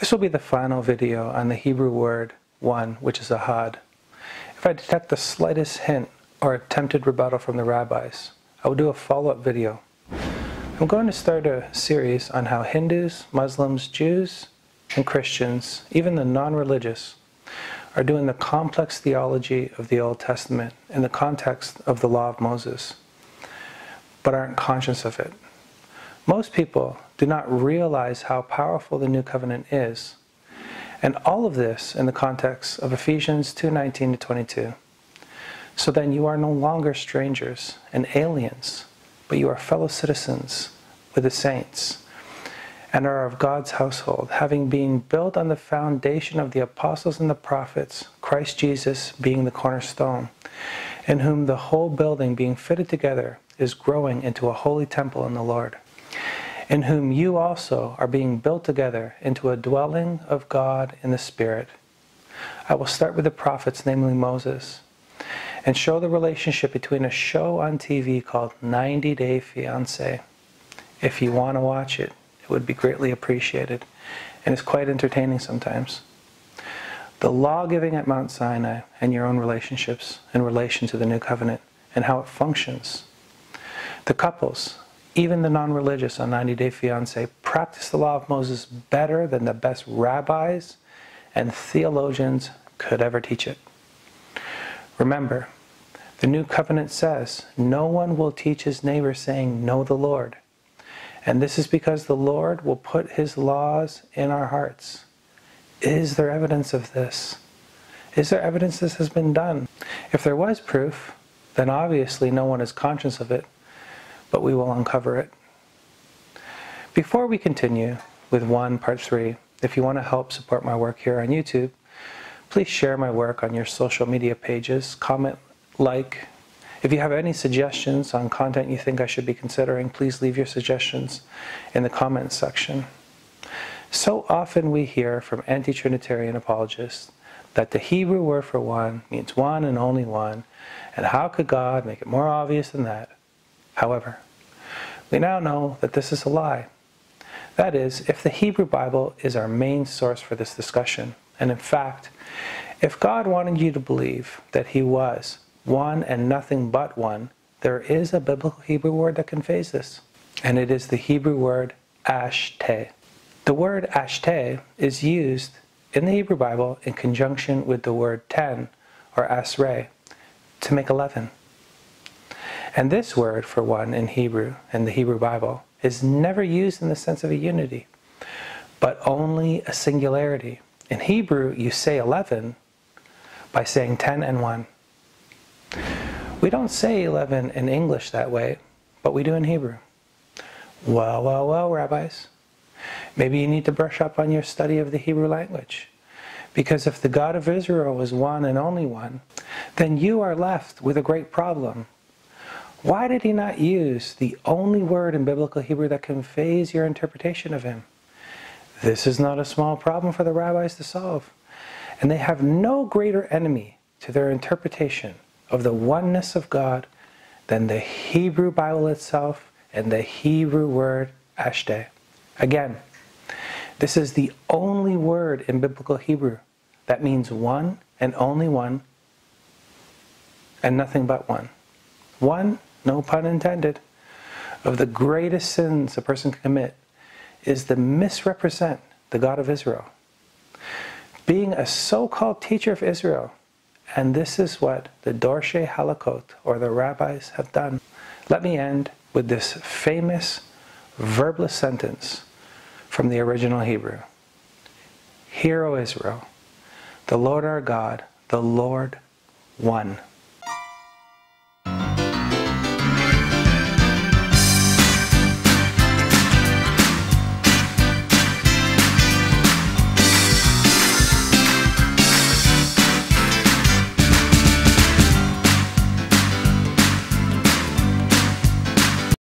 This will be the final video on the Hebrew word one, which is ahad. If I detect the slightest hint or attempted rebuttal from the rabbis, I will do a follow-up video. I'm going to start a series on how Hindus, Muslims, Jews, and Christians, even the non-religious, are doing the complex theology of the Old Testament in the context of the Law of Moses, but aren't conscious of it. Most people do not realize how powerful the New Covenant is, and all of this in the context of Ephesians 2:19-22. So then you are no longer strangers and aliens, but you are fellow citizens with the saints, and are of God's household, having been built on the foundation of the apostles and the prophets, Christ Jesus being the cornerstone, in whom the whole building being fitted together is growing into a holy temple in the Lord, in whom you also are being built together into a dwelling of God in the Spirit. I will start with the prophets, namely Moses, and show the relationship between a show on TV called 90 Day Fiancé. If you want to watch it, it would be greatly appreciated, and it's quite entertaining sometimes. The law giving at Mount Sinai and your own relationships in relation to the New Covenant and how it functions. The couples, even the non-religious on 90 Day Fiancé, practice the law of Moses better than the best rabbis and theologians could ever teach it. Remember, the New Covenant says, no one will teach his neighbor saying, know the Lord. And this is because the Lord will put his laws in our hearts. Is there evidence of this? Is there evidence this has been done? If there was proof, then obviously no one is conscious of it, but we will uncover it. Before we continue with part 3, if you want to help support my work here on YouTube, please share my work on your social media pages, comment, like. If you have any suggestions on content you think I should be considering, please leave your suggestions in the comments section. So often we hear from anti-Trinitarian apologists that the Hebrew word for one means one and only one, and how could God make it more obvious than that? However, we now know that this is a lie. That is, if the Hebrew Bible is our main source for this discussion, and in fact, if God wanted you to believe that He was one and nothing but one, there is a biblical Hebrew word that conveys this, and it is the Hebrew word ashte. The word ashte is used in the Hebrew Bible in conjunction with the word 10 or asrei to make 11. And this word for one in Hebrew, in the Hebrew Bible, is never used in the sense of a unity, but only a singularity. In Hebrew, you say 11 by saying 10 and 1. We don't say 11 in English that way, but we do in Hebrew. Well, rabbis. Maybe you need to brush up on your study of the Hebrew language. Because if the God of Israel was one and only one, then you are left with a great problem. Why did He not use the only word in biblical Hebrew that conveys your interpretation of Him? This is not a small problem for the rabbis to solve. And they have no greater enemy to their interpretation of the oneness of God than the Hebrew Bible itself and the Hebrew word ashte. Again, this is the only word in biblical Hebrew that means one and only one and nothing but one. One, no pun intended, of the greatest sins a person can commit is to misrepresent the God of Israel. Being a so-called teacher of Israel, and this is what the Dorshei Halakot, or the rabbis, have done. Let me end with this famous verbless sentence from the original Hebrew. Hear, O Israel, the Lord our God, the Lord one.